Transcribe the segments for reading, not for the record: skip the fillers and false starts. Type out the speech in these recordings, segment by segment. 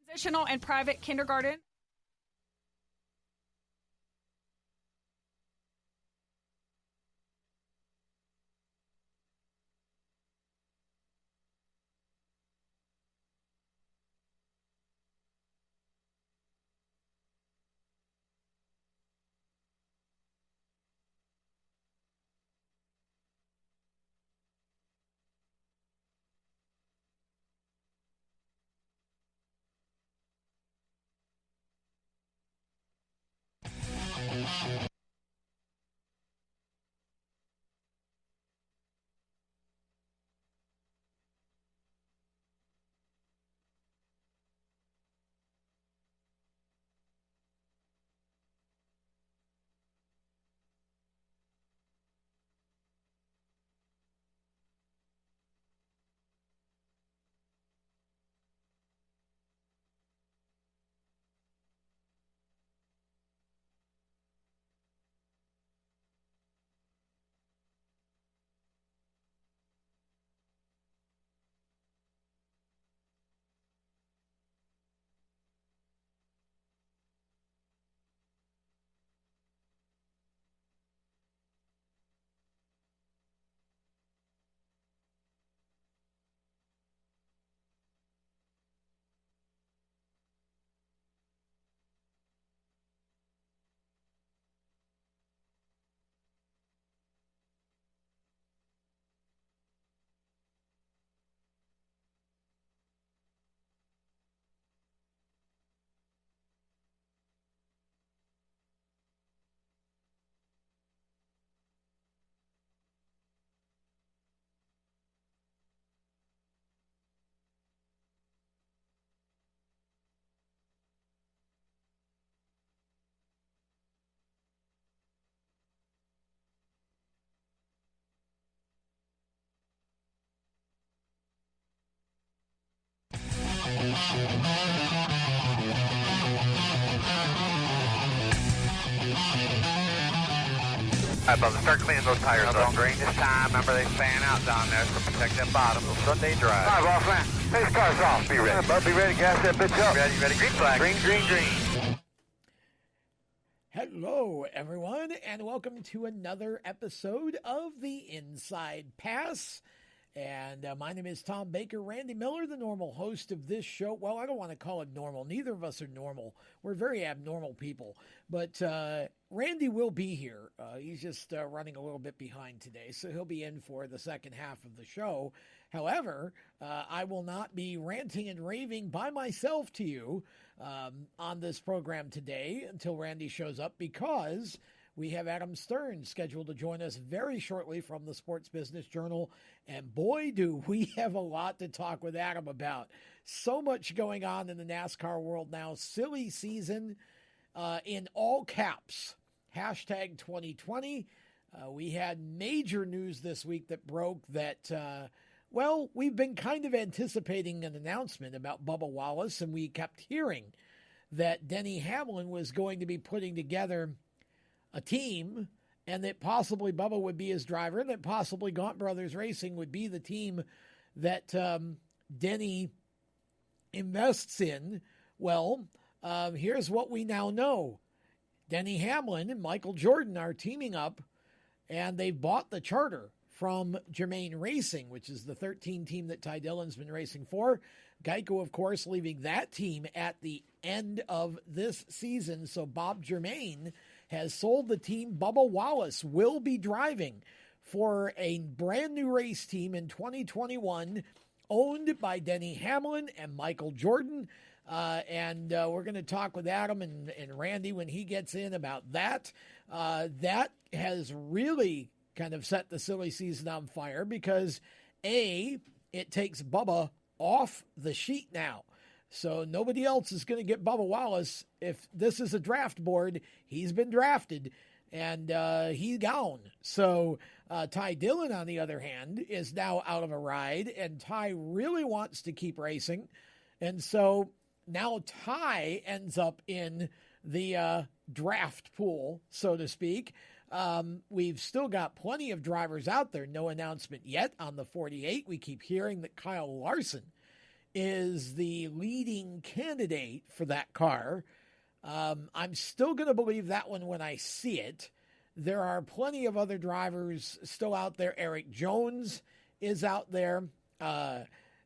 Transitional and private kindergarten. All right, brother, start cleaning those tires up. Don't drain this time. Remember, they fan out down there, so protect that bottom. Sunday drive. All right, boss man. Hey, car's off. Be ready. All right, bud, be ready. Gas that bitch up. Ready, ready. Green flag. Green, green, green. Hello, everyone, and welcome to another episode of the Inside Pass. And my name is Tom Baker. Randy Miller, the normal host of this show. Well, I don't want to call it normal. Neither of us are normal. We're very abnormal people. But Randy will be here. He's just running a little bit behind today, so he'll be in for the second half of the show. However, I will not be ranting and raving by myself to you on this program today until Randy shows up, because we have Adam Stern scheduled to join us very shortly from the Sports Business Journal. And boy, do we have a lot to talk with Adam about. So much going on in the NASCAR world now. Silly season in all caps. Hashtag 2020. We had major news this week that broke that, well, we've been kind of anticipating an announcement about Bubba Wallace, and we kept hearing that Denny Hamlin was going to be putting together a team, and that possibly Bubba would be his driver, and that possibly Gaunt Brothers Racing would be the team that Denny invests in. Well, here's what we now know. Denny Hamlin and Michael Jordan are teaming up, and they've bought the charter from Germain Racing, which is the 13 team that Ty Dillon's been racing for. Geico, of course, leaving that team at the end of this season. So Bob Germain has sold the team. Bubba Wallace will be driving for a brand new race team in 2021, owned by Denny Hamlin and Michael Jordan. And we're going to talk with Adam and Randy when he gets in about that. That has really kind of set the silly season on fire because, A, it takes Bubba off the sheet now. So nobody else is going to get Bubba Wallace. If this is a draft board, he's been drafted, and he's gone. So Ty Dillon, on the other hand, is now out of a ride, and Ty really wants to keep racing. And so now Ty ends up in the draft pool, so to speak. We've still got plenty of drivers out there. No announcement yet on the 48. We keep hearing that Kyle Larson is the leading candidate for that car. I'm still going to believe that one when I see it. There are plenty of other drivers still out there. Eric Jones is out there.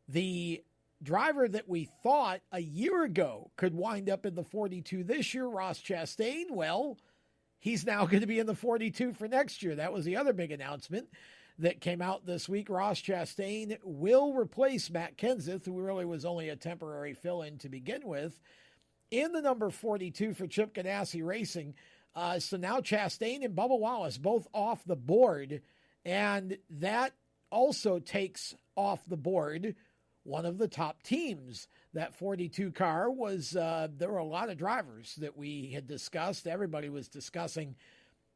The driver that we thought a year ago could wind up in the 42 this year, Ross Chastain, well, he's now going to be in the 42 for next year. That was the other big announcement that came out this week. Ross Chastain will replace Matt Kenseth, who really was only a temporary fill-in to begin with, in the number 42 for Chip Ganassi Racing. So now Chastain and Bubba Wallace both off the board, and that also takes off the board one of the top teams. That 42 car was, there were a lot of drivers that we had discussed. Everybody was discussing,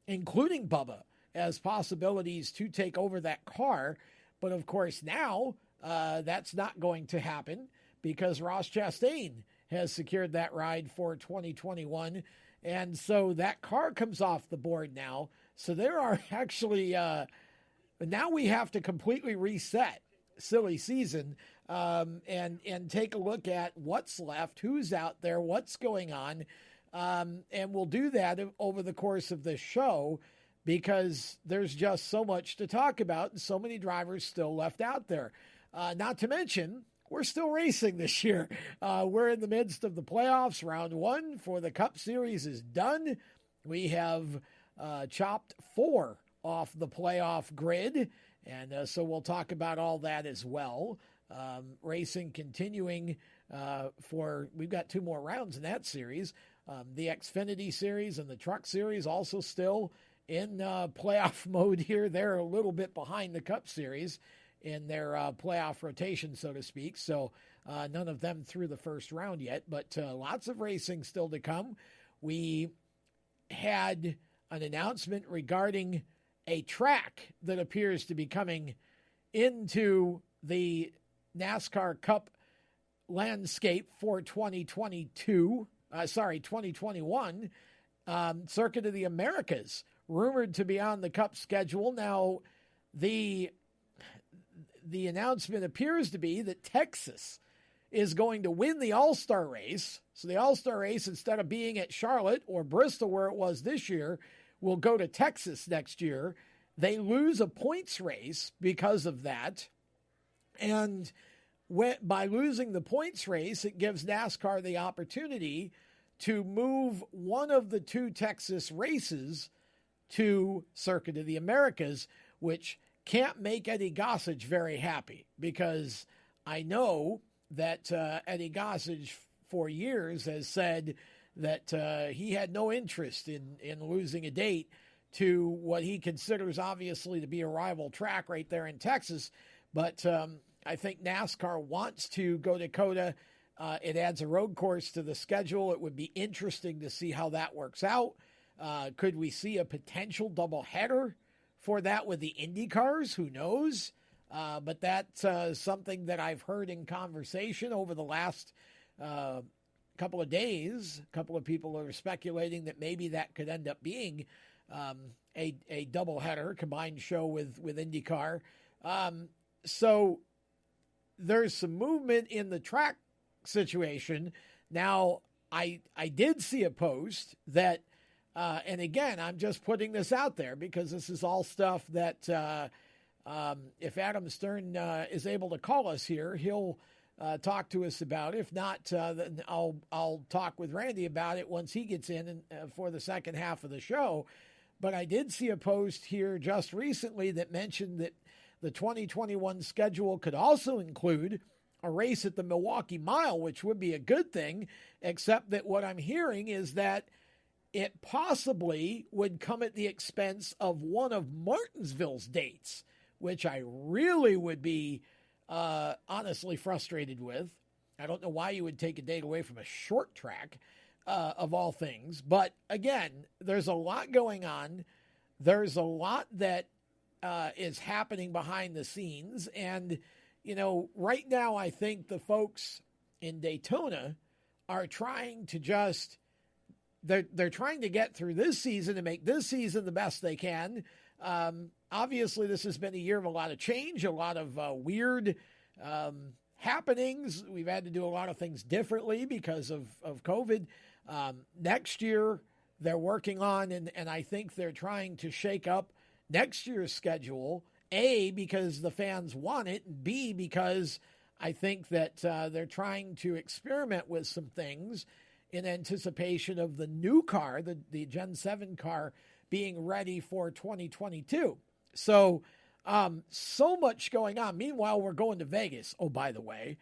including Bubba, as possibilities to take over that car. But of course now that's not going to happen because Ross Chastain has secured that ride for 2021. And so that car comes off the board now. So there are actually, now we have to completely reset silly season and take a look at what's left, who's out there, what's going on. And we'll do that over the course of this show because there's just so much to talk about and so many drivers still left out there. Not to mention, we're still racing this year. We're in the midst of the playoffs. Round one for the Cup Series is done. We have chopped 4 off the playoff grid, and so we'll talk about all that as well. Racing continuing we've got 2 more rounds in that series. The Xfinity Series and the Truck Series also still in playoff mode here. They're a little bit behind the Cup Series in their playoff rotation, so to speak. So none of them through the first round yet, but lots of racing still to come. We had an announcement regarding a track that appears to be coming into the NASCAR Cup landscape for 2021. Circuit of the Americas, rumored to be on the Cup schedule. Now, the announcement appears to be that Texas is going to win the All-Star race. So the All-Star race, instead of being at Charlotte or Bristol where it was this year, will go to Texas next year. They lose a points race because of that. And by losing the points race, it gives NASCAR the opportunity to move one of the 2 Texas races to Circuit of the Americas, which can't make Eddie Gossage very happy because I know that Eddie Gossage for years has said that he had no interest in losing a date to what he considers obviously to be a rival track right there in Texas. But I think NASCAR wants to go to Dakota. It adds a road course to the schedule. It would be interesting to see how that works out. Could we see a potential doubleheader for that with the Indy cars? Who knows? But that's something that I've heard in conversation over the last couple of days. A couple of people are speculating that maybe that could end up being a doubleheader, combined show with IndyCar. So there's some movement in the track situation. Now, I did see a post that, and again, I'm just putting this out there because this is all stuff that if Adam Stern is able to call us here, he'll talk to us about it. If not, then I'll talk with Randy about it once he gets in for the second half of the show. But I did see a post here just recently that mentioned that the 2021 schedule could also include a race at the Milwaukee Mile, which would be a good thing, except that what I'm hearing is that it possibly would come at the expense of one of Martinsville's dates, which I really would be honestly frustrated with. I don't know why you would take a date away from a short track of all things. But again, there's a lot going on. There's a lot that is happening behind the scenes. And, you know, right now I think the folks in Daytona are trying to just, they're trying to get through this season and make this season the best they can. Obviously, this has been a year of a lot of change, a lot of weird happenings. We've had to do a lot of things differently because of COVID. Next year, they're working on, and I think they're trying to shake up next year's schedule, A, because the fans want it, and B, because I think that they're trying to experiment with some things in anticipation of the new car, the Gen 7 car, being ready for 2022. So, so much going on. Meanwhile, we're going to Vegas. Oh, by the way,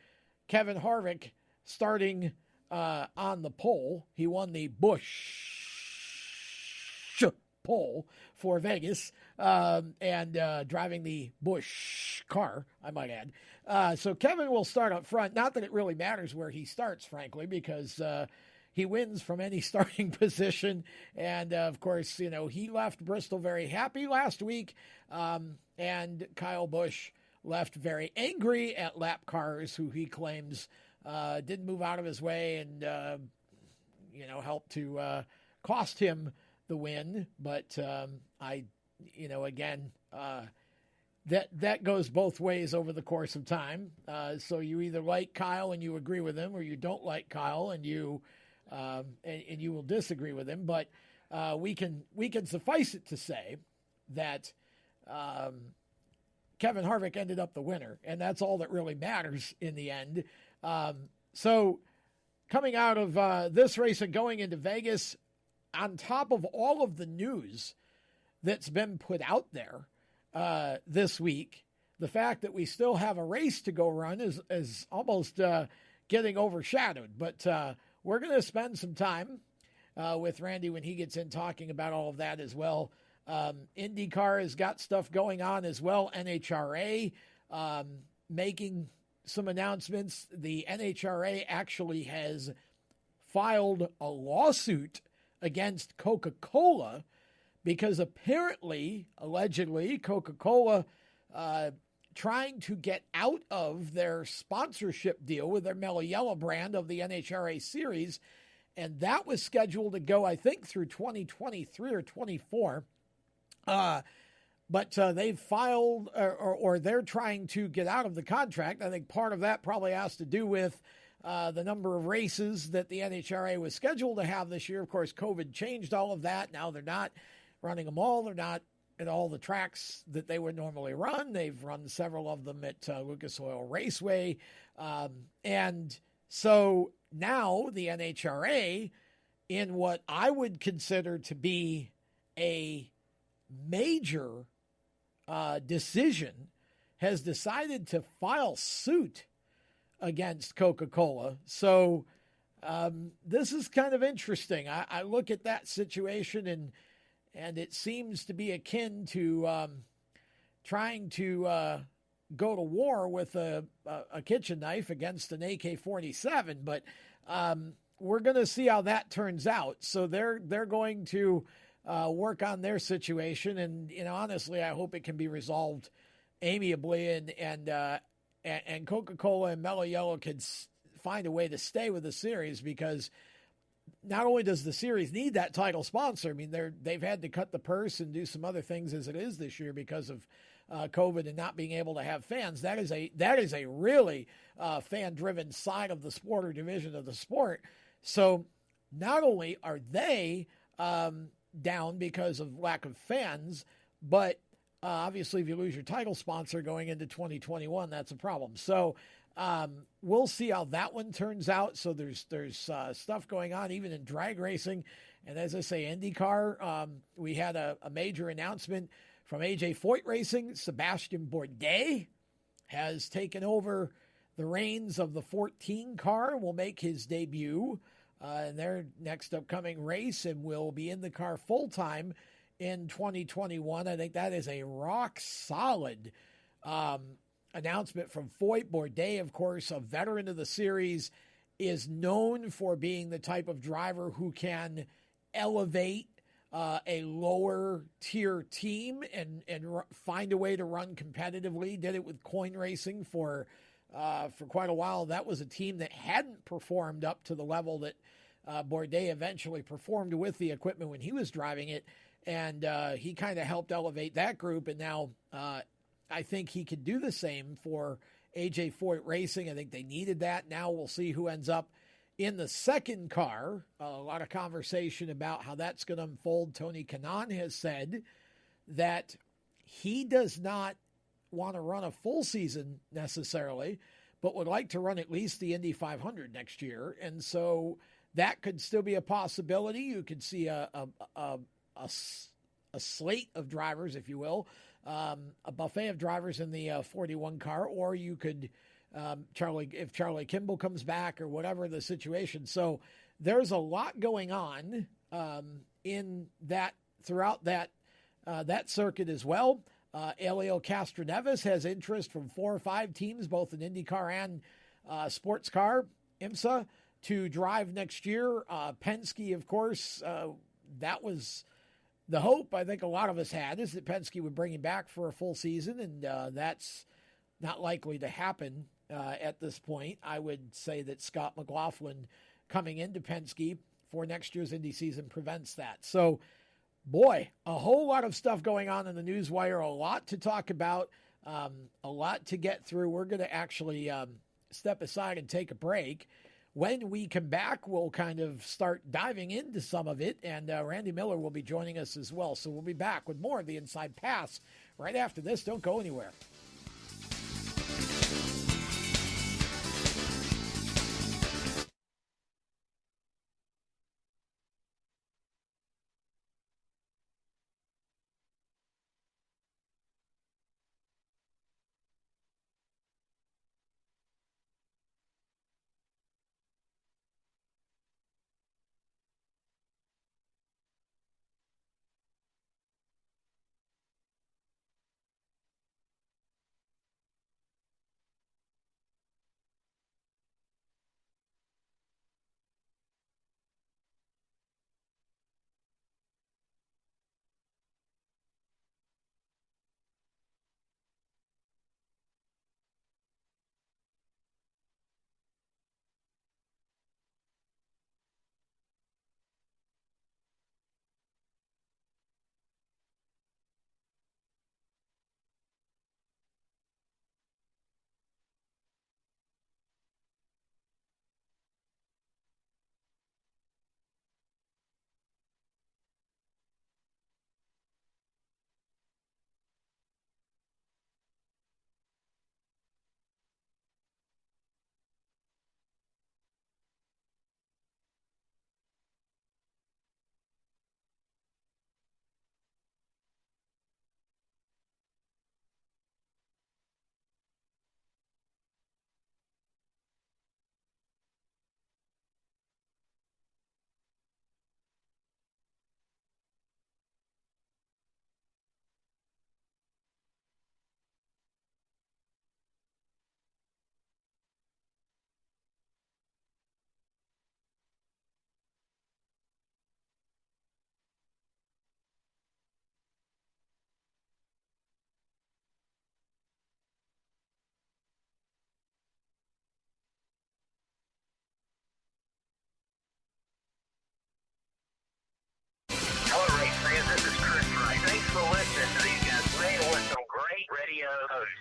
Kevin Harvick starting on the pole. He won the Busch pole for Vegas and driving the Busch car, I might add. So Kevin will start up front. Not that it really matters where he starts, frankly, because he wins from any starting position. And, of course, you know, he left Bristol very happy last week. And Kyle Busch left very angry at lap cars who he claims didn't move out of his way and, you know, helped to cost him the win. But again, that goes both ways over the course of time. So you either like Kyle and you agree with him, or you don't like Kyle and you will disagree with him. But we can suffice it to say that Kevin Harvick ended up the winner, and that's all that really matters in the end. So coming out of this race and going into Vegas, on top of all of the news that's been put out there this week, the fact that we still have a race to go run is almost getting overshadowed. But we're going to spend some time with Randy when he gets in talking about all of that as well. IndyCar has got stuff going on as well. NHRA making some announcements. The NHRA actually has filed a lawsuit against Coca-Cola because apparently, allegedly, Coca-Cola trying to get out of their sponsorship deal with their Mellow Yellow brand of the NHRA series. And that was scheduled to go, I think, through 2023 or 24. But they've filed or they're trying to get out of the contract. I think part of that probably has to do with the number of races that the NHRA was scheduled to have this year. Of course, COVID changed all of that. Now they're not running them all. They're not at all the tracks that they would normally run. They've run several of them at Lucas Oil Raceway. And so now the NHRA, in what I would consider to be a major decision, has decided to file suit against Coca-Cola. So this is kind of interesting. I look at that situation and it seems to be akin to trying to go to war with a kitchen knife against an AK-47. But we're going to see how that turns out. So they're going to work on their situation, and honestly, I hope it can be resolved amicably, and Coca-Cola and Mellow Yellow can find a way to stay with the series, because not only does the series need that title sponsor, I mean they've had to cut the purse and do some other things as it is this year because of COVID and not being able to have fans. That is a really fan-driven side of the sport or division of the sport. So not only are they down because of lack of fans, but obviously if you lose your title sponsor going into 2021, that's a problem. So we'll see how that one turns out. So there's stuff going on even in drag racing. And as I say, IndyCar, we had a major announcement from AJ Foyt Racing. Sebastian Bourdais has taken over the reins of the 14 car, will make his debut in their next upcoming race, and will be in the car full-time in 2021. I think that is a rock-solid announcement from Foyt. Bourdais, of course, a veteran of the series, is known for being the type of driver who can elevate a lower-tier team and find a way to run competitively. Did it with Coin Racing for quite a while. That was a team that hadn't performed up to the level that Bourdais eventually performed with the equipment when he was driving it, and he kind of helped elevate that group, and now I think he could do the same for AJ Foyt Racing. I think they needed that. Now we'll see who ends up in the second car. A lot of conversation about how that's going to unfold. Tony Kanaan has said that he does not want to run a full season necessarily, but would like to run at least the Indy 500 next year. And so that could still be a possibility. You could see a slate of drivers, if you will, a buffet of drivers in the 41 car, or you could, if Charlie Kimball comes back or whatever the situation. So there's a lot going on in that throughout that circuit as well. Elio Castroneves has interest from 4 or 5 teams, both in IndyCar and sports car, IMSA, to drive next year. Penske, of course, that was the hope I think a lot of us had, is that Penske would bring him back for a full season, and that's not likely to happen at this point. I would say that Scott McLaughlin coming into Penske for next year's Indy season prevents that. So, boy, a whole lot of stuff going on in the news wire, a lot to talk about, a lot to get through. We're going to actually step aside and take a break. When we come back, we'll kind of start diving into some of it, and Randy Miller will be joining us as well. So we'll be back with more of the Inside Pass right after this. Don't go anywhere.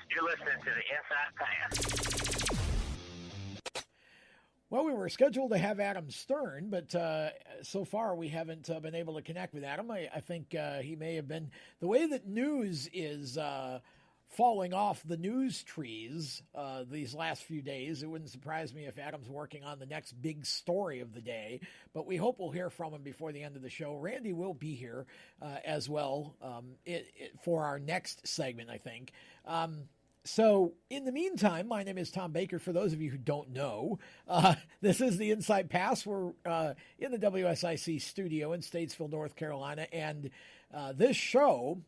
You're listening to the Inside Pass. Well, we were scheduled to have Adam Stern, but so far we haven't been able to connect with Adam. I think he may have been, the way that news is falling off the news trees these last few days, it wouldn't surprise me if Adam's working on the next big story of the day, but we hope we'll hear from him before the end of the show. Randy will be here as well for our next segment, I think. So in the meantime, my name is Tom Baker. For those of you who don't know, this is the Inside Pass. We're in the WSIC studio in Statesville, North Carolina, and this show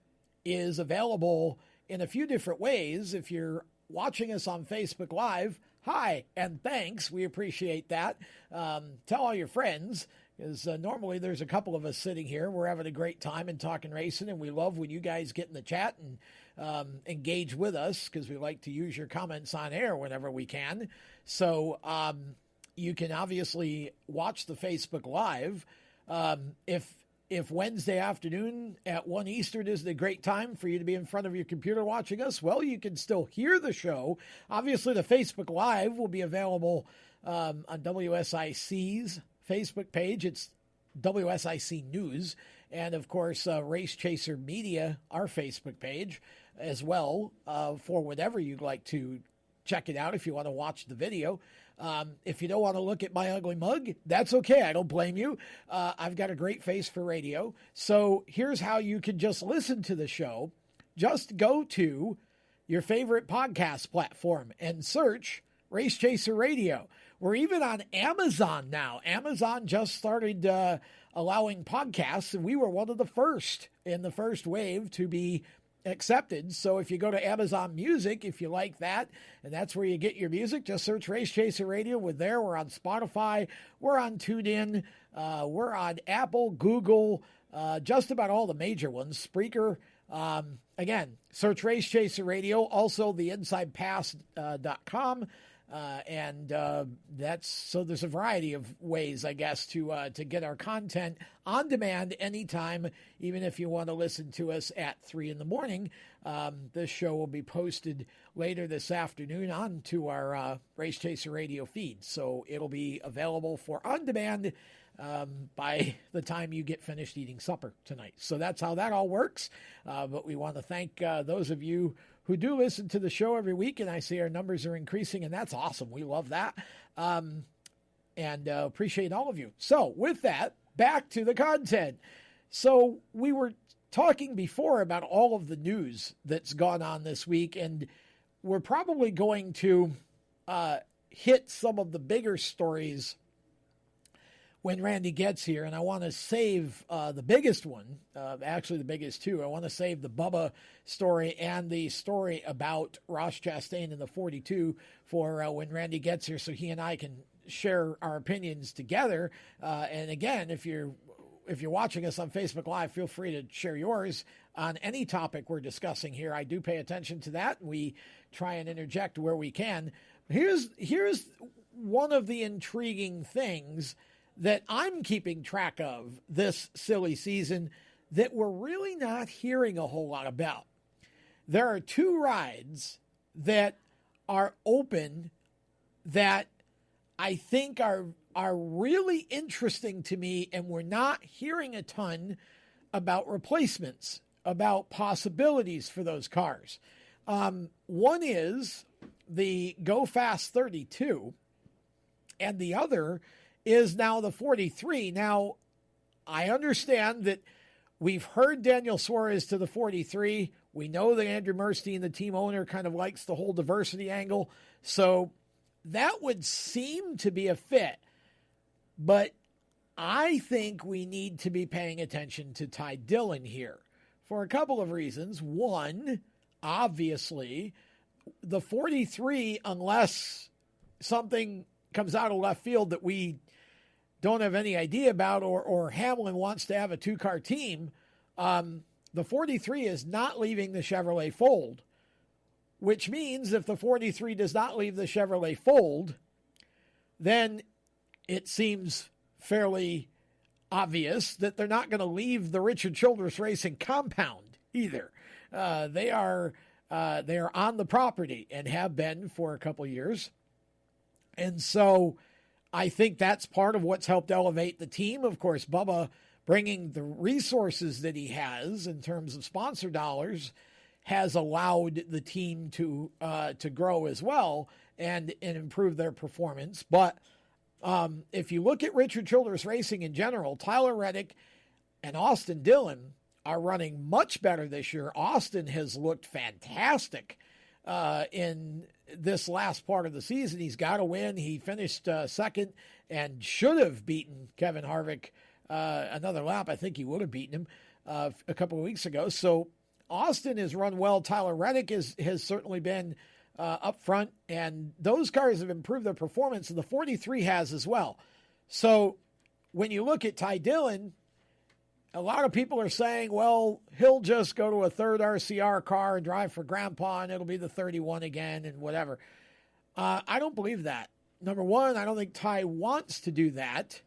is available in a few different ways. If you're watching us on Facebook Live, hi and thanks. We appreciate that. Tell all your friends, because normally there's a couple of us sitting here. We're having a great time and talking racing, and we love when you guys get in the chat and engage with us, because we like to use your comments on air whenever we can. So you can obviously watch the Facebook Live. If if Wednesday afternoon at 1 Eastern isn't a great time for you to be in front of your computer watching us, well, you can still hear the show. Obviously, the Facebook Live will be available on WSIC's Facebook page. It's WSIC News. And, of course, Race Chaser Media, our Facebook page, as well, for whatever you'd like to check it out if you want to watch the video. If you don't want to look at my ugly mug, that's okay. I don't blame you. I've got a great face for radio. So here's how you can just listen to the show. Just go to your favorite podcast platform and search Race Chaser Radio. We're even on Amazon now. Amazon just started allowing podcasts, and we were one of the first in the first wave to be accepted. So if you go to Amazon Music, if you like that, and that's where you get your music, just search Race Chaser Radio. We're there. We're on Spotify. We're on TuneIn. We're on Apple, Google, just about all the major ones. Spreaker. Again, search Race Chaser Radio. Also, the InsidePass.com. That's so there's a variety of ways, I guess, to get our content on demand anytime, even if you want to listen to us at 3 a.m. This show will be posted later this afternoon onto our Race Chaser Radio feed. So it'll be available for on demand by the time you get finished eating supper tonight. So that's how that all works. But we want to thank those of you who do listen to the show every week, and I see our numbers are increasing, and that's awesome. We love that, and appreciate all of you. So with that, back to the content. So we were talking before about all of the news that's gone on this week, and we're probably going to hit some of the bigger stories when Randy gets here, and I want to save the biggest one, actually the biggest two. I want to save the Bubba story and the story about Ross Chastain in the 42 for when Randy gets here, so he and I can share our opinions together. And again, if you're watching us on Facebook Live, feel free to share yours on any topic we're discussing here. I do pay attention to that. We try and interject where we can. Here's one of the intriguing things that I'm keeping track of this silly season that we're really not hearing a whole lot about. There are two rides that are open that I think are really interesting to me, and we're not hearing a ton about replacements, about possibilities for those cars. One is the Go Fast 32, and the other is now the 43. Now, I understand that we've heard Daniel Suarez to the 43. We know that Andrew Murstein, the team owner, kind of likes the whole diversity angle. So that would seem to be a fit. But I think we need to be paying attention to Ty Dillon here for a couple of reasons. One, obviously, the 43, unless something comes out of left field that we don't have any idea about, or Hamlin wants to have a two-car team, the 43 is not leaving the Chevrolet fold, which means if the 43 does not leave the Chevrolet fold, then it seems fairly obvious that they're not going to leave the Richard Childress Racing compound either. They are on the property and have been for a couple years. And so I think that's part of what's helped elevate the team. Of course, Bubba bringing the resources that he has in terms of sponsor dollars has allowed the team to grow as well and improve their performance. But if you look at Richard Childress Racing in general, Tyler Reddick and Austin Dillon are running much better this year. Austin has looked fantastic in this last part of the season. He's got a win. He finished second and should have beaten Kevin Harvick another lap. I think he would have beaten him a couple of weeks ago. So Austin has run well. Tyler Reddick has certainly been up front, and those cars have improved their performance, and the 43 has as well. So when you look at Ty Dillon, a lot of people are saying, well, he'll just go to a third RCR car and drive for Grandpa, and it'll be the 31 again and whatever. I don't believe that. Number one, I don't think Ty wants to do that.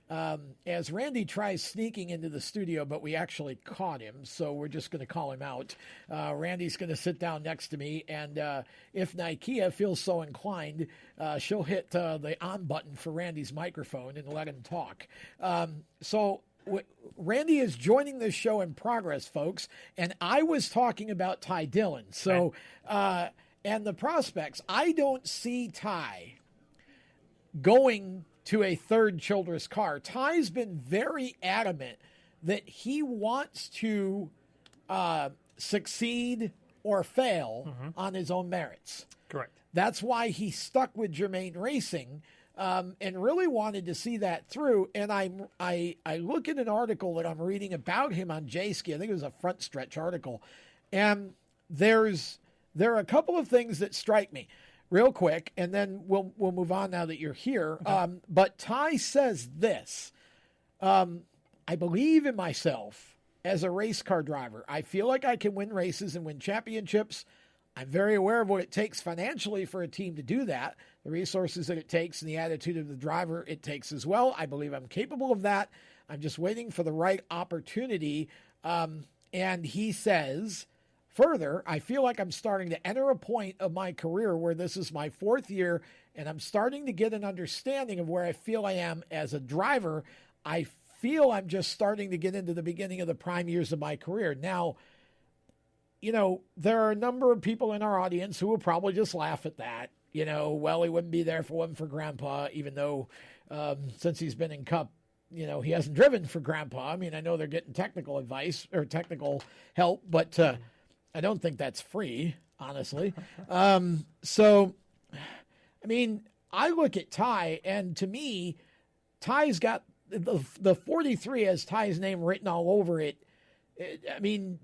as Randy tries sneaking into the studio, but we actually caught him, so we're just going to call him out. Randy's going to sit down next to me, and if Nikea feels so inclined, she'll hit the on button for Randy's microphone and let him talk. Randy is joining the show in progress, folks, and I was talking about Ty Dillon. So, and the prospects, I don't see Ty going to a third Childress car. Ty's been very adamant that he wants to succeed or fail on his own merits. Correct. That's why he stuck with Germain Racing and really wanted to see that through. And I look at an article that I'm reading about him on J-Ski. I think it was a front stretch article. And there are a couple of things that strike me real quick, and then we'll move on now that you're here. Okay. But Ty says this, I believe in myself as a race car driver. I feel like I can win races and win championships. I'm very aware of what it takes financially for a team to do that, the resources that it takes and the attitude of the driver it takes as well. I believe I'm capable of that. I'm just waiting for the right opportunity. And he says, further, I feel like I'm starting to enter a point of my career where this is my fourth year, and I'm starting to get an understanding of where I feel I am as a driver. I feel I'm just starting to get into the beginning of the prime years of my career. Now, there are a number of people in our audience who will probably just laugh at that. Well, he wouldn't be there if it wasn't for Grandpa, even though since he's been in Cup, he hasn't driven for Grandpa. I mean, I know they're getting technical advice or technical help, but I don't think that's free, honestly. So, I mean, I look at Ty, and to me, Ty's got the 43 has Ty's name written all over it. I mean,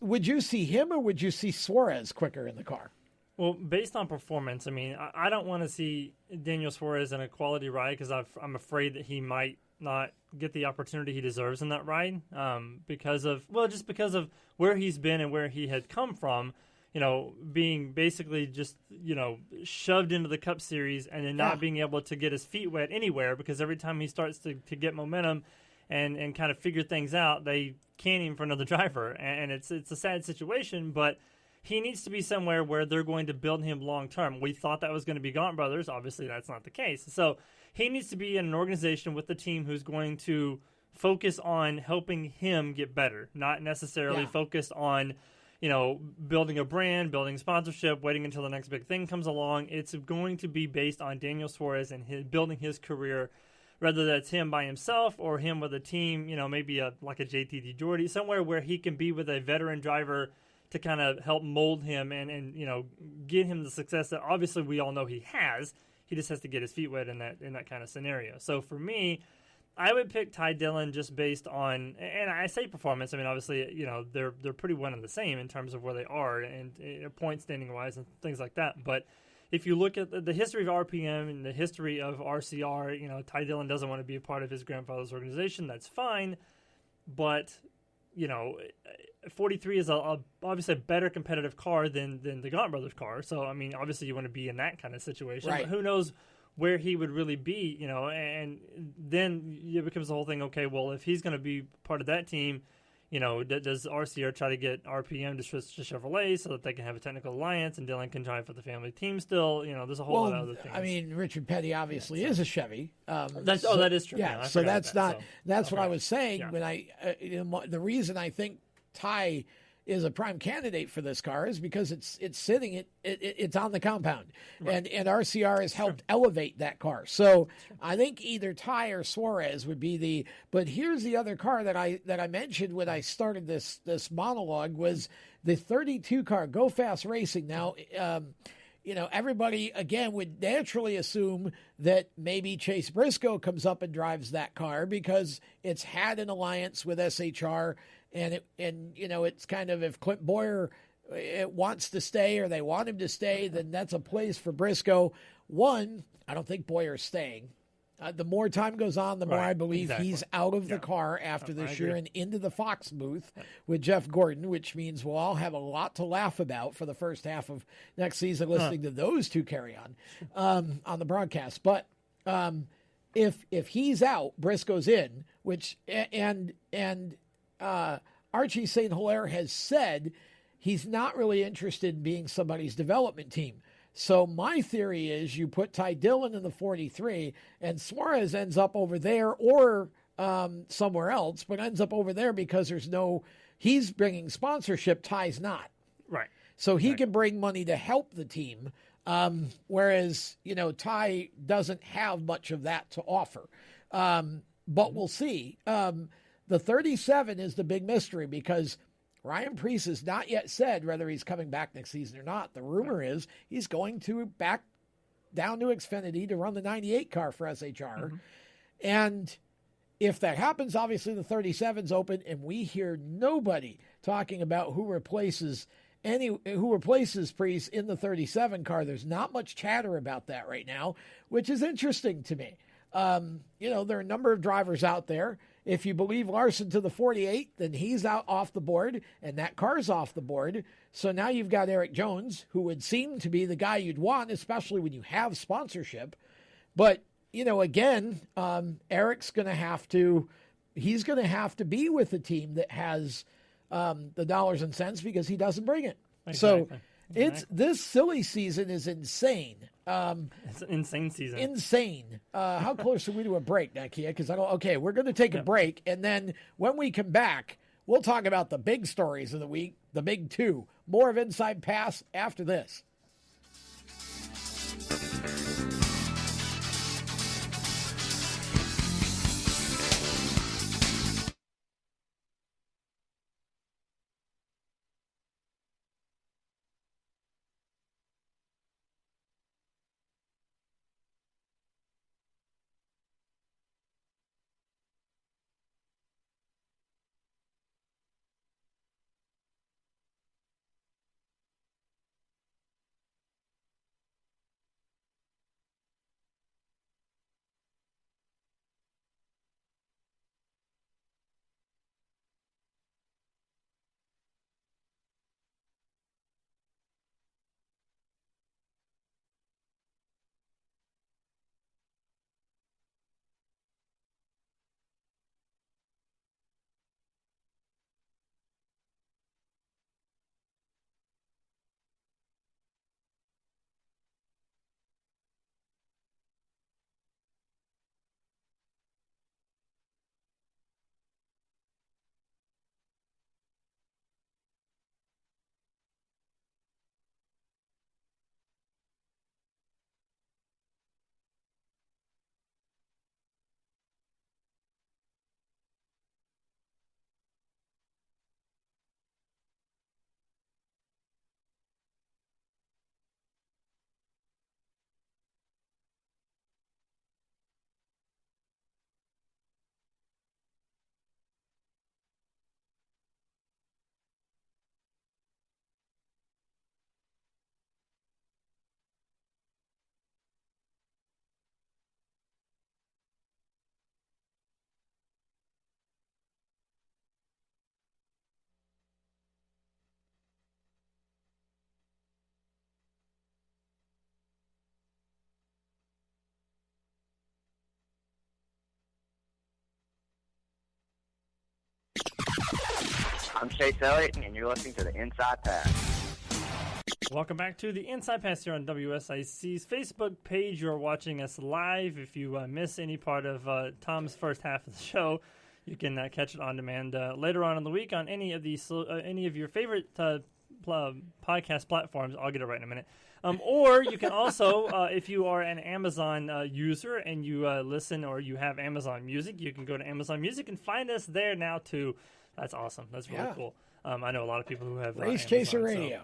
would you see him or would you see Suarez quicker in the car? Well, based on performance, I mean, I don't want to see Daniel Suarez in a quality ride because I'm afraid that he might not get the opportunity he deserves in that ride because of where he's been and where he had come from, being basically just, shoved into the Cup Series and then not being able to get his feet wet anywhere because every time he starts to get momentum and kind of figure things out, they can him for another driver. And it's a sad situation, but he needs to be somewhere where they're going to build him long-term. We thought that was going to be Gaunt Brothers. Obviously, that's not the case. So he needs to be in an organization with the team who's going to focus on helping him get better, not necessarily focused on, building a brand, building sponsorship, waiting until the next big thing comes along. It's going to be based on Daniel Suarez and building his career, whether that's him by himself or him with a team, maybe like a JTD Jordy, somewhere where he can be with a veteran driver to kind of help mold him and get him the success that obviously we all know he has. He just has to get his feet wet in that kind of scenario. So for me, I would pick Ty Dillon just based on, and I say performance. I mean, obviously, they're pretty one and the same in terms of where they are and point standing wise and things like that. But if you look at the history of RPM and the history of RCR, Ty Dillon doesn't want to be a part of his grandfather's organization. That's fine, but 43 is obviously a better competitive car than the Gaunt Brothers car. So, I mean, obviously you want to be in that kind of situation. Right. But who knows where he would really be, and then it becomes the whole thing, okay, well, if he's going to be part of that team, does RCR try to get RPM to Chevrolet so that they can have a technical alliance and Dillon can drive for the family team still? There's a whole lot of other things. I mean, Richard Petty obviously is a Chevy. That is true. Yeah, so that's not. That's what I was saying when the reason I think Ty is a prime candidate for this car is because it's sitting it's on the compound, right. and RCR has helped elevate that car. So I think either Ty or Suarez would be but here's the other car that I mentioned when I started this monologue was the 32 car, Go Fast Racing. Now, everybody again would naturally assume that maybe Chase Briscoe comes up and drives that car because it's had an alliance with SHR. And it's kind of, if Clint Boyer wants to stay or they want him to stay, then that's a place for Briscoe. One, I don't think Boyer's staying. The more time goes on, the more I believe he's out of the car after this year and into the Fox booth with Jeff Gordon, which means we'll all have a lot to laugh about for the first half of next season listening to those two carry on the broadcast. But if he's out, Briscoe's in, which and Archie St. Hilaire has said he's not really interested in being somebody's development team. So my theory is you put Ty Dillon in the 43 and Suarez ends up over there or somewhere else, but ends up over there because he's bringing sponsorship, Ty's not. Right. So he can bring money to help the team, whereas, Ty doesn't have much of that to offer. But we'll see. The 37 is the big mystery because Ryan Preece has not yet said whether he's coming back next season or not. The rumor is he's going to back down to Xfinity to run the 98 car for SHR. Mm-hmm. And if that happens, obviously the 37's open, and we hear nobody talking about who replaces Preece in the 37 car. There's not much chatter about that right now, which is interesting to me. There are a number of drivers out there. If you believe Larson to the 48, then he's out off the board, and that car's off the board. So now you've got Eric Jones, who would seem to be the guy you'd want, especially when you have sponsorship. But, again, Eric's going to have to be with a team that has the dollars and cents because he doesn't bring it. Exactly. So this silly season is insane. It's an insane season. Insane. How close are we to a break, Nakia? Because we're going to take a break, and then when we come back, we'll talk about the big stories of the week, the big two. More of Inside Pass after this. I'm Chase Elliott, and you're listening to the Inside Pass. Welcome back to the Inside Pass here on WSIC's Facebook page. You're watching us live. If you miss any part of Tom's first half of the show, you can catch it on demand later on in the week on any of your favorite podcast platforms. I'll get it right in a minute. Or you can also, if you are an Amazon user and you listen or you have Amazon Music, you can go to Amazon Music and find us there now too. That's awesome. That's really cool. I know a lot of people who have Race Amazon, Chaser Radio.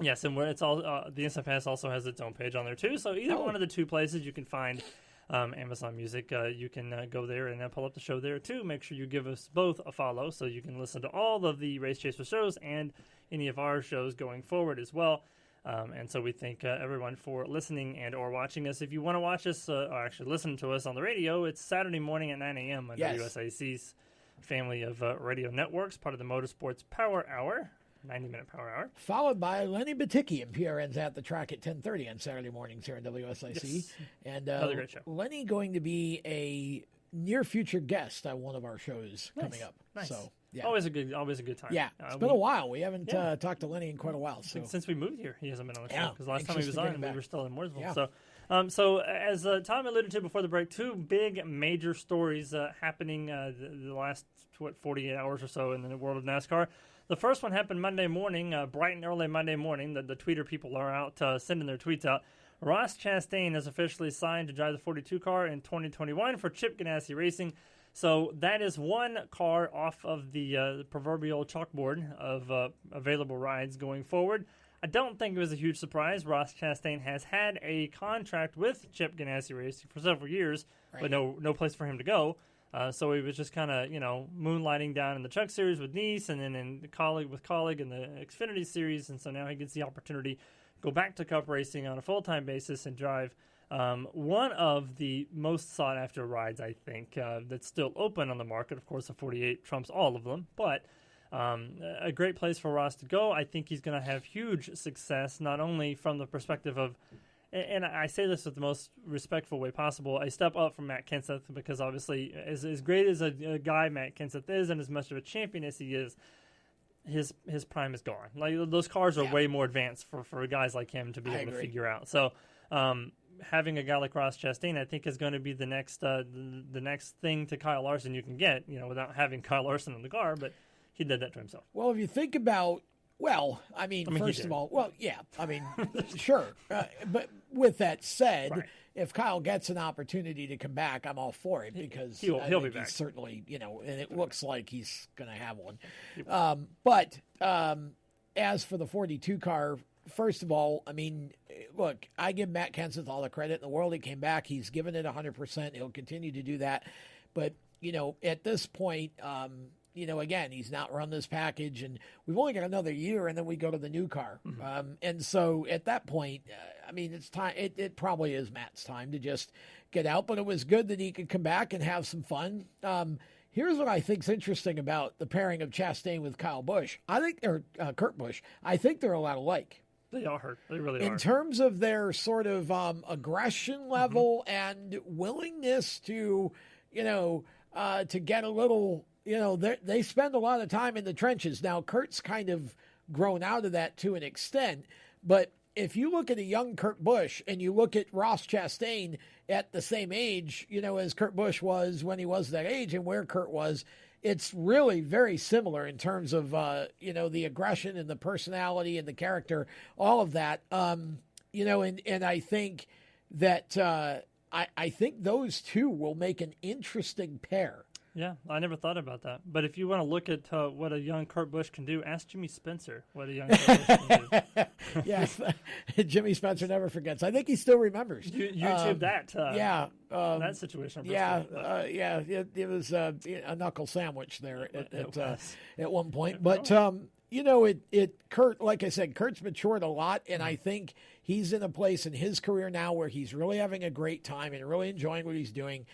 Yes, and it's all the Inside Pass also has its own page on there too. So either one of the two places you can find Amazon Music, you can go there and pull up the show there too. Make sure you give us both a follow so you can listen to all of the Race Chaser shows and any of our shows going forward as well. And so we thank everyone for listening and or watching us. If you want to watch us or actually listen to us on the radio, it's Saturday morning at 9 a.m. on WSIC's family of radio networks, part of the Motorsports Power Hour. 90-minute power hour. Followed by Lenny Baticki and PRN's at the track at 10:30 on Saturday mornings here in WSIC. Yes. And Another great show. Lenny going to be a near future guest on one of our shows coming up. Nice. So yeah, Always a good time. yeah. It's been a while. We haven't talked to Lenny in quite a while. So since we moved here, he hasn't been on the show Yeah, because last time he anxious was to get on, him we back. were still in Mooresville. Yeah. So as Tom alluded to before the break, two big major stories happening the last 48 hours or so in the world of NASCAR. The first one happened Monday morning, bright and early Monday morning. The tweeter people are out sending their tweets out. Ross Chastain has officially signed to drive the 42 car in 2021 for Chip Ganassi Racing. So that is one car off of the proverbial chalkboard of available rides going forward. I don't think it was a huge surprise. Ross Chastain has had a contract with Chip Ganassi Racing for several years, but no place for him to go. So he was just kind of, moonlighting down in the Truck Series with Nice and then in Colleague in the Xfinity Series. And so now he gets the opportunity to go back to Cup racing on a full-time basis and drive one of the most sought-after rides, I think, that's still open on the market. Of course, the 48 trumps all of them, but a great place for Ross to go. I think he's going to have huge success, not only from the perspective of, and I say this with the most respectful way possible, a step up from Matt Kenseth, because obviously as great as a guy Matt Kenseth is and as much of a champion as he is, his prime is gone. Like, those cars are way more advanced for guys like him to be able to figure out. So having a guy like Ross Chastain, I think, is going to be the next thing to Kyle Larson you can get, without having Kyle Larson in the car, but he did that to himself. Well, if you think about, first of all, sure. But with that said, if Kyle gets an opportunity to come back, I'm all for it, because he'll be back. He's certainly, and it looks like he's going to have one. But as for the 42 car, first of all, look, I give Matt Kenseth all the credit in the world. He came back. He's given it 100%. He'll continue to do that. But, at this point, again, he's not run this package, and we've only got another year, and then we go to the new car. Mm-hmm. And so at that point, it's time. It probably is Matt's time to just get out. But it was good that he could come back and have some fun. Here's what I think's interesting about the pairing of Chastain with Kyle Busch. Kurt Busch. I think they're a lot alike. They are. They really are. In terms of their sort of aggression level and willingness to, to get a little, they spend a lot of time in the trenches. Now, Kurt's kind of grown out of that to an extent, but if you look at a young Kurt Busch and you look at Ross Chastain at the same age, as Kurt Busch was when he was that age and where Kurt was, it's really very similar in terms of, the aggression and the personality and the character, all of that. And I think that I think those two will make an interesting pair. Yeah, I never thought about that. But if you want to look at what a young Kurt Busch can do, ask Jimmy Spencer what a young Kurt Busch can do. Yes, Jimmy Spencer never forgets. I think he still remembers. YouTube that situation. It was a knuckle sandwich there at one point. But Kurt, like I said, Kurt's matured a lot, and I think he's in a place in his career now where he's really having a great time and really enjoying what he's doing,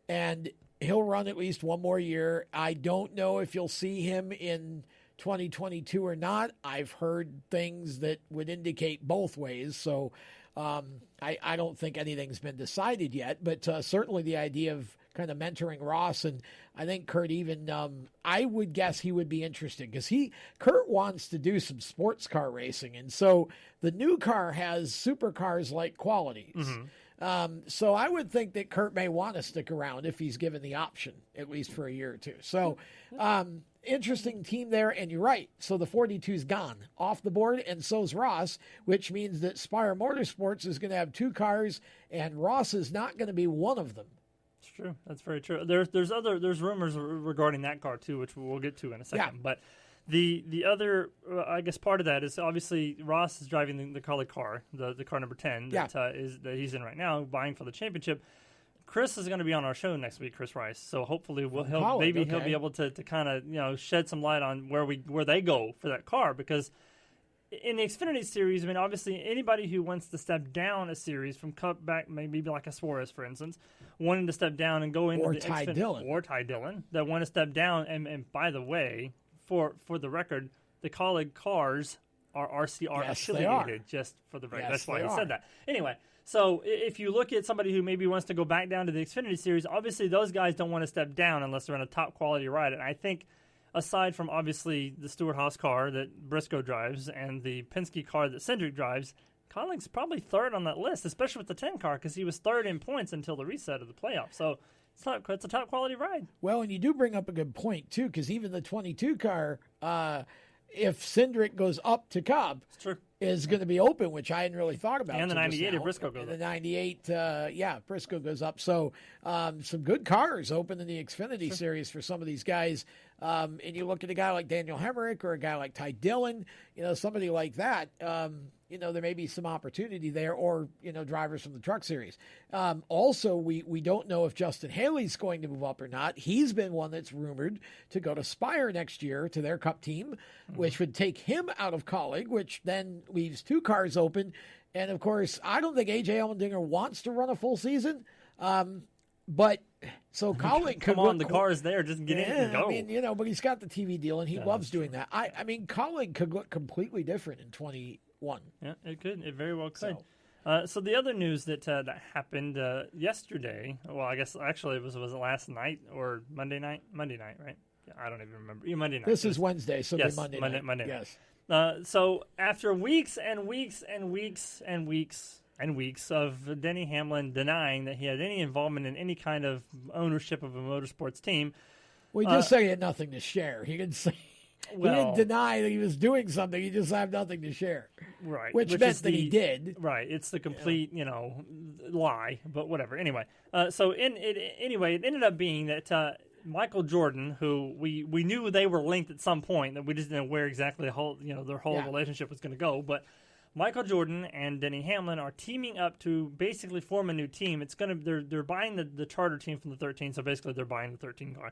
and he'll run at least one more year. I don't know if you'll see him in 2022 or not. I've heard things that would indicate both ways. So I don't think anything's been decided yet, but certainly the idea of kind of mentoring Ross, and I think Kurt even, I would guess he would be interested, because Kurt wants to do some sports car racing. And so the new car has supercars like qualities. Mm-hmm. So I would think that Kurt may want to stick around if he's given the option, at least for a year or two. So interesting team there, and you're right. So the 42's gone off the board, and so's Ross, which means that Spire Motorsports is going to have two cars, and Ross is not going to be one of them. It's true. That's very true. There's rumors regarding that car too, which we'll get to in a second. Yeah. But the other, I guess, part of that is obviously Ross is driving the Carly car, the car number 10 that he's in right now, vying for the championship. Chris is going to be on our show next week, Chris Rice. So hopefully he'll be able to kind of shed some light on where they go for that car, because in the Xfinity Series, I mean, obviously anybody who wants to step down a series from Cup back, maybe like a Suarez, for instance, wanting to step down and go into Ty Dillon, that want to step down. And by the way, for the record, the Colleague cars are RCR Yes, they affiliated, are. just for the record. Yes, That's why they he are. said that. Anyway, so if you look at somebody who maybe wants to go back down to the Xfinity Series, obviously those guys don't want to step down unless they're in a top-quality ride. And I think aside from obviously the Stewart-Haas car that Briscoe drives and the Penske car that Cindric drives, Colling's probably third on that list, especially with the 10 car, because he was third in points until the reset of the playoffs. So it's a top-quality ride. Well, and you do bring up a good point, too, because even the 22 car, if Cindric goes up to Cobb, It's true. is going to be open, which I hadn't really thought about. And the till just 98 if now. Briscoe goes and up. the 98, Briscoe goes up. So some good cars open in the Xfinity Series for some of these guys. And you look at a guy like Daniel Hemrick or a guy like Ty Dillon, somebody like that. There may be some opportunity there, or drivers from the Truck Series. Also, we don't know if Justin Haley's going to move up or not. He's been one that's rumored to go to Spire next year to their Cup team, which would take him out of Colleague, which then leaves two cars open. And of course, I don't think AJ Allmendinger wants to run a full season. But so Colleague could Come on, look the car is there. Just get in and go. I mean, but he's got the TV deal and he loves doing that. I mean, Colleague could look completely different in 21. Yeah, it could. It very well could. So- So the other news that happened yesterday, well, I guess actually it was last night or Monday night? Monday night, right? Yeah, I don't even remember. Yeah, Monday night. This is Wednesday, so Yes, Monday Monday- night. Monday Yes. So after weeks and weeks and weeks and weeks and weeks of Denny Hamlin denying that he had any involvement in any kind of ownership of a motorsports team, Well, he just said he had nothing to share. He didn't say. He Well- didn't deny that he was doing something. He just had nothing to share. right, Which is meant that he did. Right, it's the complete, lie, but whatever. Anyway, it ended up being that Michael Jordan, who we knew they were linked at some point, that we just didn't know where exactly their whole Yeah. relationship was going to go, but Michael Jordan and Denny Hamlin are teaming up to basically form a new team. It's they're buying the charter team from the 13, so basically they're buying the 13 car.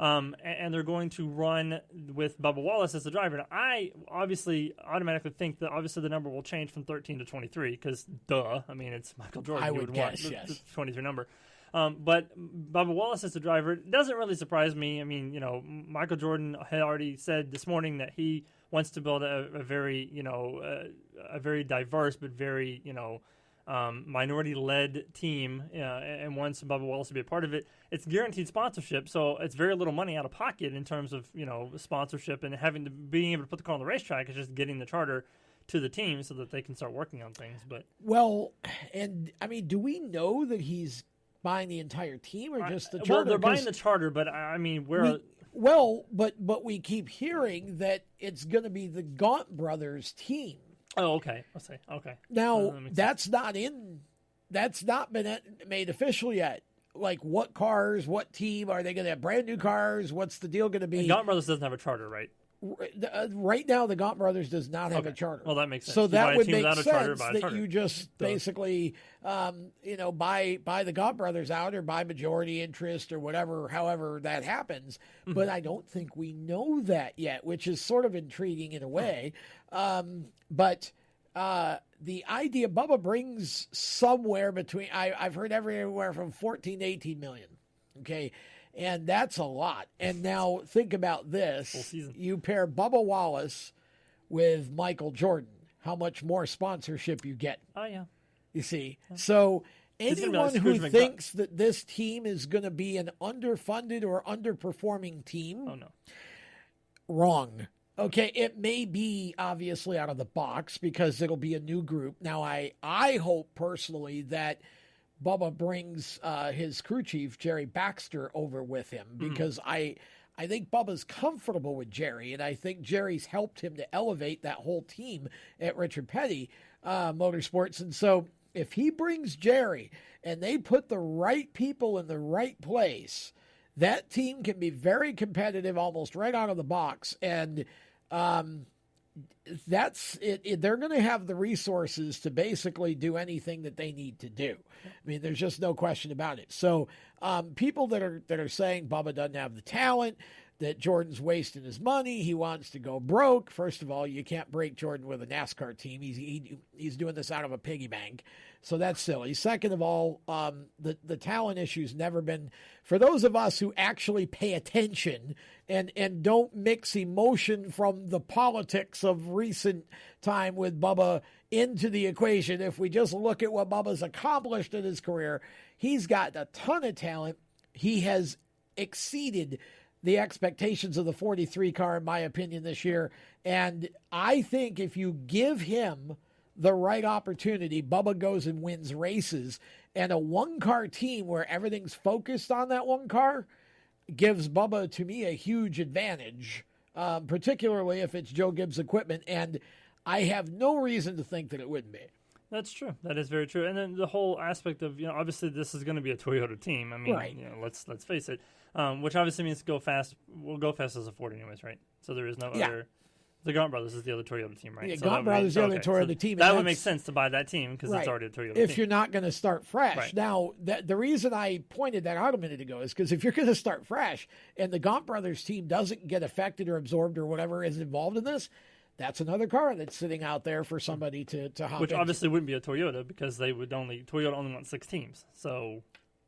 And they're going to run with Bubba Wallace as the driver. Now, I obviously automatically think that obviously the number will change from 13 to 23 because, I mean, it's Michael Jordan. I You would want guess, yes. the 23 number. But Bubba Wallace as the driver doesn't really surprise me. I mean, Michael Jordan had already said this morning that he wants to build a very, a very diverse but very, minority-led team, and wants Bubba Wallace to be a part of it. It's guaranteed sponsorship, so it's very little money out of pocket in terms of sponsorship and being able to put the car on the racetrack. It's just getting the charter to the team so that they can start working on things. But Well, and I mean, do we know that he's buying the entire team or just the charter? well, they're buying 'Cause the charter, but I mean, but we keep hearing that it's going to be the Gaunt brothers team. Oh, okay. I'll say okay. Now, That makes that's not been made official yet. Like, what cars, what team, are they going to have brand new cars? What's the deal going to be? And Gaunt Brothers doesn't have a charter, right? Right now, the Gaunt brothers does not have a Okay. charter. Well, that makes sense. So You buy that a would team make without a charter, sense buy a that charter. you just basically, buy the Gaunt brothers out or buy majority interest or whatever, however that happens. Mm-hmm. But I don't think we know that yet, which is sort of intriguing in a way. But the idea Bubba brings somewhere between, I've heard everywhere from 14 to 18 million. Okay. And that's a lot. And now think about this. Full season. You pair Bubba Wallace with Michael Jordan. How much more sponsorship you get, Oh yeah. you see? So It's gonna be anyone like who Scrooge McDuck. thinks that this team is going to be an underfunded or underperforming team, Oh no. wrong. Okay, it may be obviously out of the box because it'll be a new group. Now, I hope personally that Bubba brings his crew chief, Jerry Baxter, over with him because I think Bubba's comfortable with Jerry, and I think Jerry's helped him to elevate that whole team at Richard Petty Motorsports. And so if he brings Jerry and they put the right people in the right place, that team can be very competitive almost right out of the box. And that's it. They're going to have the resources to basically do anything that they need to do. I mean, there's just no question about it. So people that are saying Bubba doesn't have the talent, that Jordan's wasting his money. He wants to go broke. First of all, you can't break Jordan with a NASCAR team. He's doing this out of a piggy bank. So that's silly. Second of all, the talent issue's never been, for those of us who actually pay attention and don't mix emotion from the politics of recent time with Bubba into the equation. If we just look at what Bubba's accomplished in his career, he's got a ton of talent. He has exceeded the expectations of the 43 car, in my opinion, this year. And I think if you give him the right opportunity, Bubba goes and wins races. And a one-car team where everything's focused on that one car gives Bubba, to me, a huge advantage, particularly if it's Joe Gibbs equipment. And I have no reason to think that it wouldn't be. That's true. That is very true. And then the whole aspect of, obviously this is going to be a Toyota team. I mean, right. Let's face it. Which obviously means go fast. We'll go fast as a Ford anyways, right? So there is no other. The Gaunt Brothers is the other Toyota team, right? Yeah, so Gaunt Brothers is the other Toyota team. That would make sense to buy that team because it's already a Toyota team. If you're not going to start fresh. Right. Now, the reason I pointed that out a minute ago is because if you're going to start fresh and the Gaunt Brothers team doesn't get affected or absorbed or whatever is involved in this, that's another car that's sitting out there for somebody to hop Which into. obviously wouldn't be a Toyota because Toyota only wants 6 teams. So,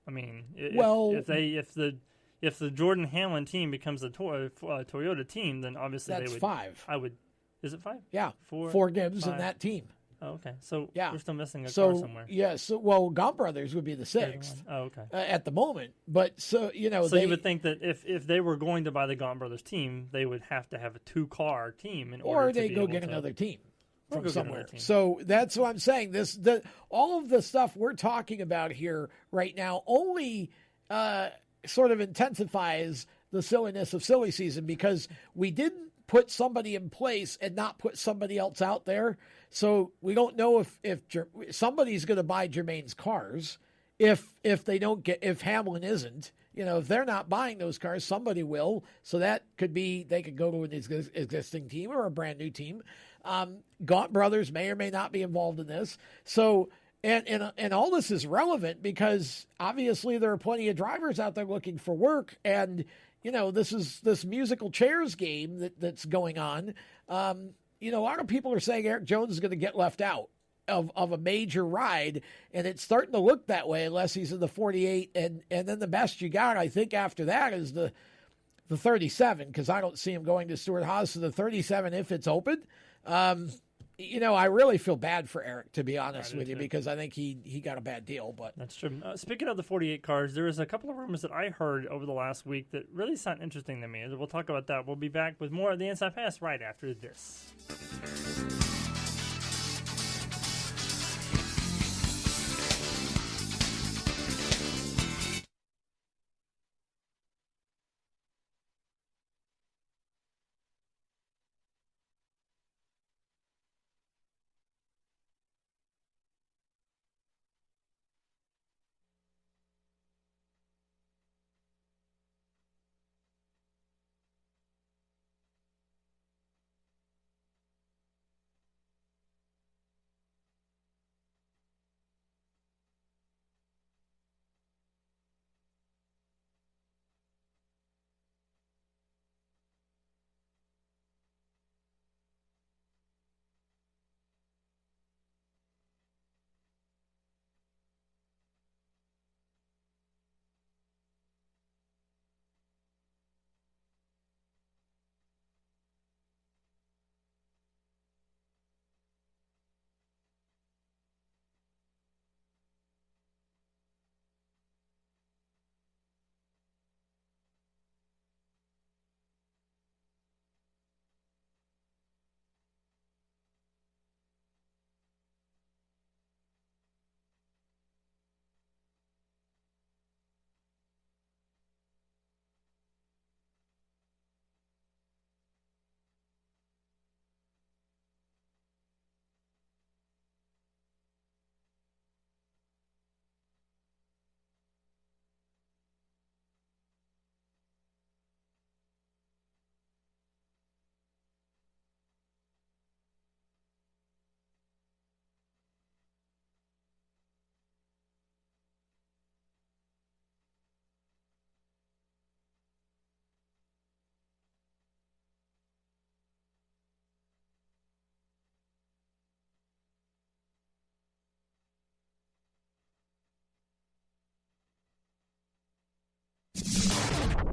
I mean, if the Jordan Hamlin team becomes a Toyota team, then obviously that's they would. 5. Is it 5? Yeah, 4, 4 Gibbs 5. in that team. Oh, okay. So yeah. we're still missing a car somewhere. Yeah, Gaunt Brothers would be the 6th. Oh, okay. At the moment. But so you would think that if they were going to buy the Gaunt Brothers team, they would have to have a 2-car team in order to go get another team from somewhere. Team. So that's what I'm saying. All of the stuff we're talking about here right now only sort of intensifies the silliness of silly season because we didn't put somebody in place and not put somebody else out there. So we don't know if somebody's going to buy Jermaine's cars. If Hamlin isn't, if they're not buying those cars, somebody will. So that could be, they could go to an existing team or a brand new team. Gaunt Brothers may or may not be involved in this. So, and all this is relevant because obviously there are plenty of drivers out there looking for work. And, this musical chairs game that's going on. A lot of people are saying Eric Jones is going to get left out of a major ride, and it's starting to look that way unless he's in the 48. And then the best you got, I think, after that is the 37, because I don't see him going to Stewart Haas. So the 37, if it's open, I really feel bad for Eric, to be honest with you, because I think he got a bad deal. But that's true. Speaking of the 48 cars, there was a couple of rumors that I heard over the last week that really sound interesting to me. We'll talk about that. We'll be back with more of the Inside Pass right after this.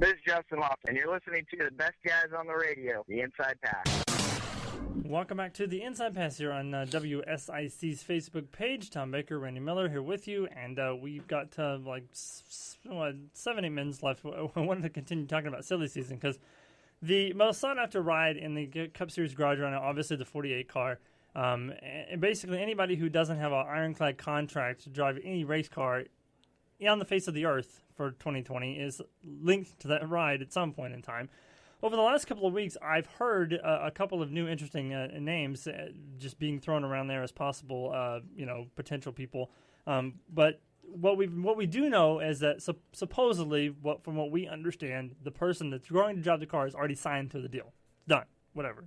This is Justin Lofton, and you're listening to the best guys on the radio, the Inside Pass. Welcome back to the Inside Pass here on WSIC's Facebook page. Tom Baker, Randy Miller here with you, and we've got 7-8 minutes left. I wanted to continue talking about silly season because the most sought-after ride in the Cup Series garage right now, obviously the 48 car. And basically anybody who doesn't have an ironclad contract to drive any race car on the face of the earth for 2020 is linked to that ride at some point in time. Over the last couple of weeks, I've heard a couple of new interesting names just being thrown around there as possible, potential people. But what we do know is that supposedly, from what we understand, the person that's going to drive the car is already signed to the deal. Done. Whatever.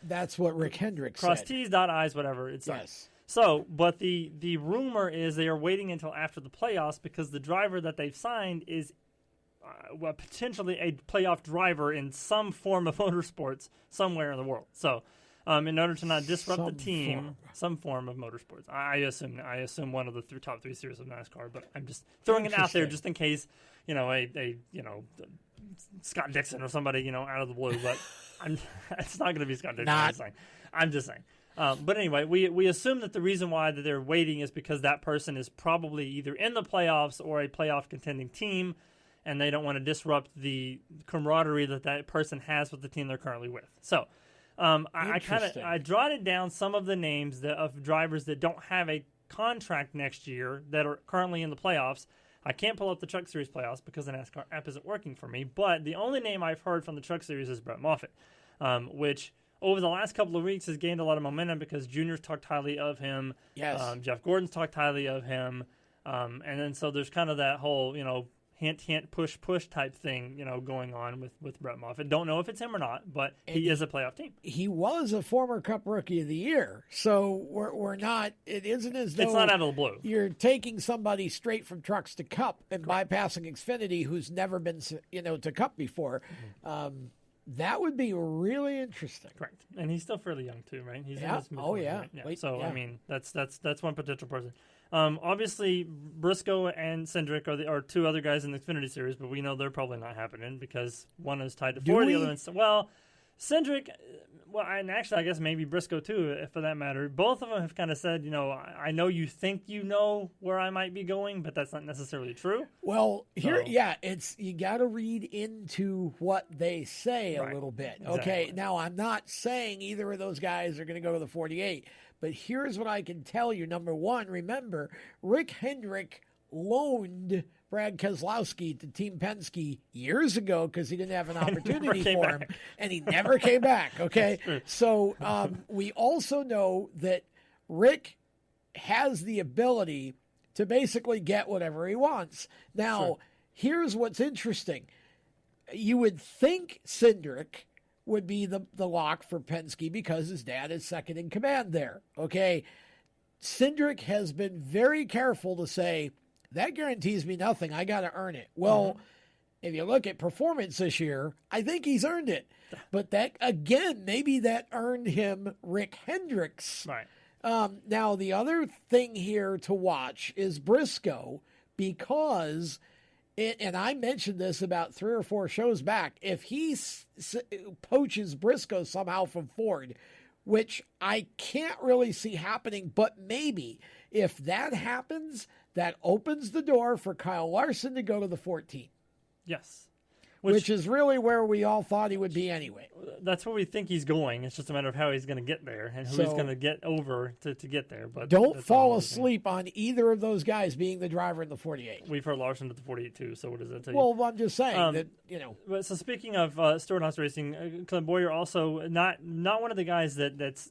That's what Rick Hendricks cross said. T's, dot I's, whatever. It's done. Yes. So, but the rumor is they are waiting until after the playoffs because the driver that they've signed is potentially a playoff driver in some form of motorsports somewhere in the world. So, in order to not disrupt the team, some form of motorsports. I assume one of the top three series of NASCAR, but I'm just throwing it out there just in case, Scott Dixon or somebody, out of the blue. But it's not going to be Scott Dixon. I'm just saying. But anyway, we assume that the reason why that they're waiting is because that person is probably either in the playoffs or a playoff contending team, and they don't want to disrupt the camaraderie that person has with the team they're currently with. So I jotted down some of the names of drivers that don't have a contract next year that are currently in the playoffs. I can't pull up the Truck Series playoffs because the NASCAR app isn't working for me, but the only name I've heard from the Truck Series is Brett Moffitt, which over the last couple of weeks has gained a lot of momentum because Junior's talked highly of him. Yes. Jeff Gordon's talked highly of him. And then so there's kind of that whole, hint, hint, push, push type thing, going on with Brett Moffitt. Don't know if it's him or not, but he is a playoff team. He was a former Cup Rookie of the Year, so we're not. It isn't as though it's not out of the blue. You're taking somebody straight from trucks to Cup and bypassing Xfinity, who's never been to Cup before. Mm-hmm. That would be really interesting. Correct, and he's still fairly young too, right? He's yeah. In his mid-40s, yeah. Right? Yeah. Wait, so yeah. I mean, that's one potential person. Obviously, Briscoe and Cindric are two other guys in the Xfinity Series, but we know they're probably not happening because one is tied to 4, the other one's... Well, Cindric, and actually I guess maybe Briscoe too, for that matter. Both of them have kind of said, I know you think you know where I might be going, but that's not necessarily true. Well, it's you got to read into what they say a little bit. Exactly. Okay, now I'm not saying either of those guys are going to go to the 48, but here's what I can tell you. Number one, remember, Rick Hendrick loaned Brad Keselowski to Team Penske years ago because he didn't have an opportunity for him, and he never came back, okay? So we also know that Rick has the ability to basically get whatever he wants. Now, here's what's interesting. You would think Cindric would be the lock for Penske because his dad is second in command there, okay? Cindric has been very careful to say, that guarantees me nothing. I got to earn it. Well, if you look at performance this year, I think he's earned it. But that, again, maybe that earned him Rick Hendricks. Right. Now, the other thing here to watch is Briscoe because, and I mentioned this about 3 or 4 shows back, if he poaches Briscoe somehow from Ford, which I can't really see happening, but maybe if that happens, that opens the door for Kyle Larson to go to the 14. Yes. Which is really where we all thought he would be anyway. That's where we think he's going. It's just a matter of how he's going to get there and who he's going to get over to get there. But don't fall asleep on either of those guys being the driver in the 48. We've heard Larson at the 48 too, so what does that tell you? Well, I'm just saying that, But so speaking of Stewart-Haas Racing, Clint Boyer also not one of the guys that's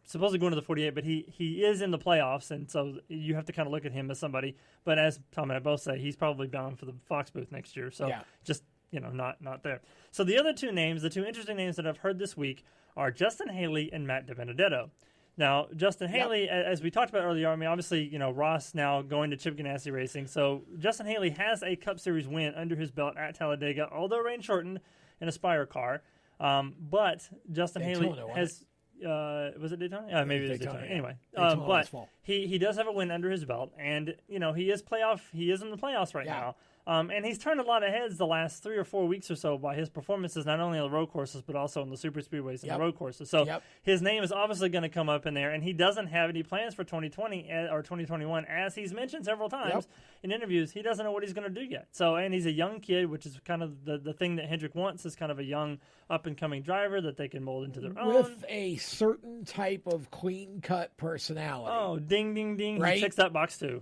supposedly going to the 48, but he is in the playoffs, and so you have to kind of look at him as somebody. But as Tom and I both say, he's probably bound for the Fox booth next year. So just not there. So the other two names, the two interesting names that I've heard this week are Justin Haley and Matt DiBenedetto. Now, Justin Haley, as we talked about earlier, I mean, obviously, Ross now going to Chip Ganassi Racing. So Justin Haley has a Cup Series win under his belt at Talladega, although rain shortened in a Spire car. But Justin Haley has... was it Daytona? Yeah, maybe it was Daytona. Anyway, but he does have a win under his belt, and he is in the playoffs right now. And he's turned a lot of heads the last 3 or 4 weeks or so by his performances, not only on the road courses, but also on the super speedways and the road courses. So his name is obviously going to come up in there, and he doesn't have any plans for 2020 or 2021, as he's mentioned several times in interviews. He doesn't know what he's going to do yet. So, and he's a young kid, which is kind of the thing that Hendrick wants, is kind of a young up-and-coming driver that they can mold into their own. With a certain type of clean-cut personality. Oh, ding, ding, ding. Right? He checks that box, too.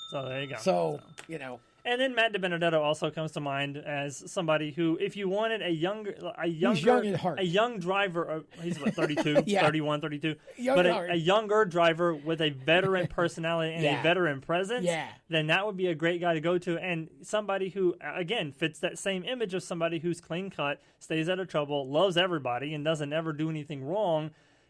So there you go. So. And then Matt DiBenedetto also comes to mind as somebody who, if you wanted he's young at heart. a young driver, he's what, 32, 31, 32, young but at heart. a younger driver with a veteran personality and a veteran presence, then that would be a great guy to go to, and somebody who, again, fits that same image of somebody who's clean cut, stays out of trouble, loves everybody, and doesn't ever do anything wrong,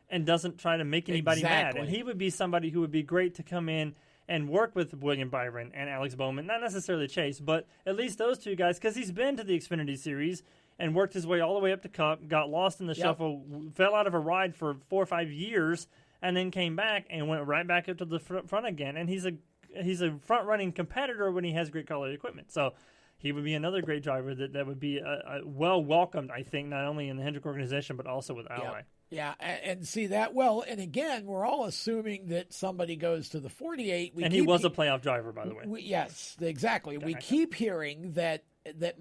and doesn't try to make anybody mad. And he would be somebody who would be great to come in and work with William Byron and Alex Bowman, not necessarily Chase, but at least those two guys, because he's been to the Xfinity Series and worked his way all the way up to Cup, got lost in the shuffle, fell out of a ride for 4 or 5 years, and then came back and went right back up to the front again. And he's a front-running competitor when he has great quality equipment. So he would be another great driver that would be well-welcomed, I think, not only in the Hendrick organization, but also with Ally. Yeah, and see that well. And again, we're all assuming that somebody goes to the 48. He was a playoff driver, by the way. Yes, exactly. We keep hearing that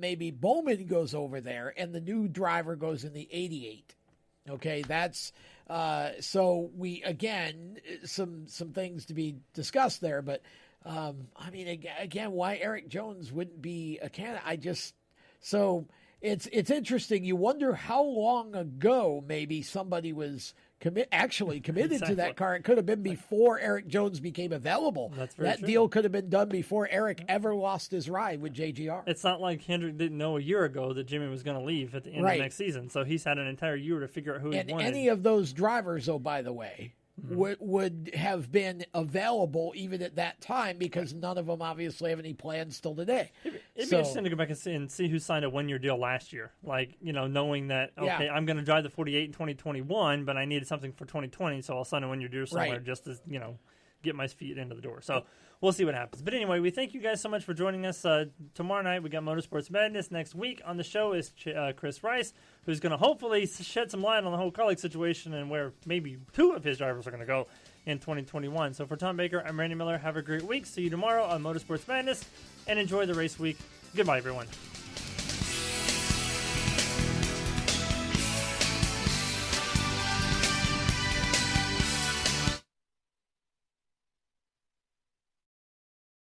maybe Bowman goes over there and the new driver goes in the 88. Okay, that's so we again some things to be discussed there. But I mean, again, why Eric Jones wouldn't be a candidate? It's interesting. You wonder how long ago maybe somebody was committed to that car. It could have been before Eric Jones became available. That's very true. Deal could have been done before Eric ever lost his ride with JGR. It's not like Hendrick didn't know a year ago that Jimmy was going to leave at the end of next season. So he's had an entire year to figure out who he wanted. And any of those drivers, oh, by the way, would have been available even at that time, because none of them obviously have any plans till today. It'd be interesting to go back and see who signed a one-year deal last year. Like, knowing that, okay, I'm going to drive the 48 in 2021, but I needed something for 2020, so I'll sign a one-year deal somewhere just to, get my feet into the door. So we'll see what happens. But anyway, we thank you guys so much for joining us. Tomorrow night we got Motorsports Madness. Next week on the show is Chris Rice, who's going to hopefully shed some light on the whole Kaulig situation and where maybe 2 of his drivers are going to go in 2021. So for Tom Baker, I'm Randy Miller. Have a great week. See you tomorrow on Motorsports Madness, and enjoy the race week. Goodbye, everyone.